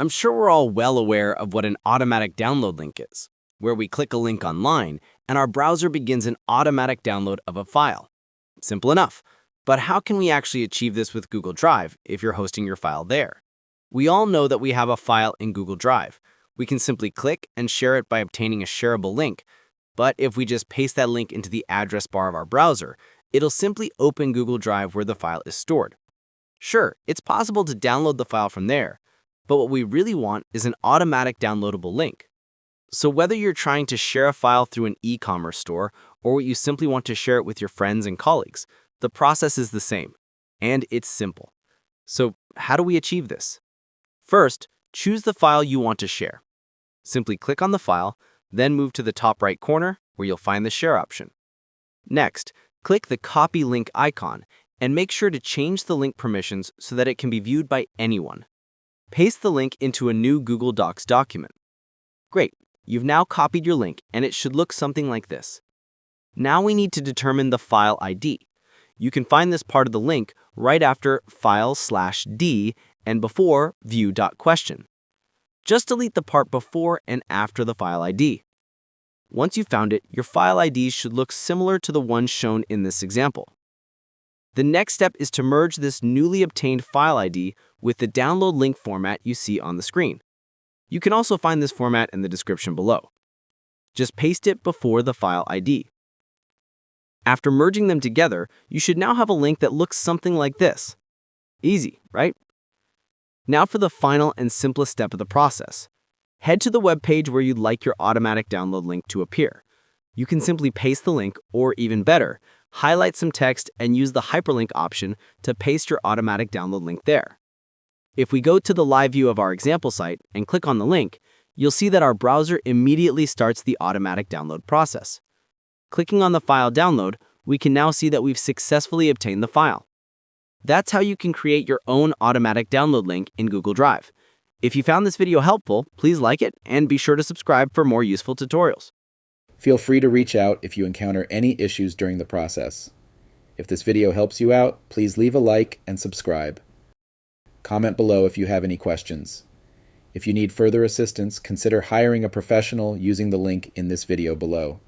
I'm sure we're all well aware of what an automatic download link is, where we click a link online and our browser begins an automatic download of a file. Simple enough. But how can we actually achieve this with Google Drive if you're hosting your file there? We all know that we have a file in Google Drive. We can simply click and share it by obtaining a shareable link. But if we just paste that link into the address bar of our browser, it'll simply open Google Drive where the file is stored. Sure, it's possible to download the file from there, but what we really want is an automatic downloadable link. So whether you're trying to share a file through an e-commerce store or you simply want to share it with your friends and colleagues, the process is the same, and it's simple. So how do we achieve this? First, choose the file you want to share. Simply click on the file, then move to the top right corner where you'll find the share option. Next, click the copy link icon and make sure to change the link permissions so that it can be viewed by anyone. Paste the link into a new Google Docs document. Great, you've now copied your link and it should look something like this. Now we need to determine the file ID. You can find this part of the link right after file/d and before view.question. Just delete the part before and after the file ID. Once you've found it, your file IDs should look similar to the ones shown in this example. The next step is to merge this newly obtained file ID with the download link format you see on the screen. You can also find this format in the description below. Just paste it before the file ID. After merging them together, you should now have a link that looks something like this. Easy, right? Now for the final and simplest step of the process. Head to the web page where you'd like your automatic download link to appear. You can simply paste the link, or even better, highlight some text and use the hyperlink option to paste your automatic download link there. If we go to the live view of our example site and click on the link, you'll see that our browser immediately starts the automatic download process. Clicking on the file download, we can now see that we've successfully obtained the file. That's how you can create your own automatic download link in Google Drive. If you found this video helpful, please like it and be sure to subscribe for more useful tutorials. Feel free to reach out if you encounter any issues during the process. If this video helps you out, please leave a like and subscribe. Comment below if you have any questions. If you need further assistance, consider hiring a professional using the link in this video below.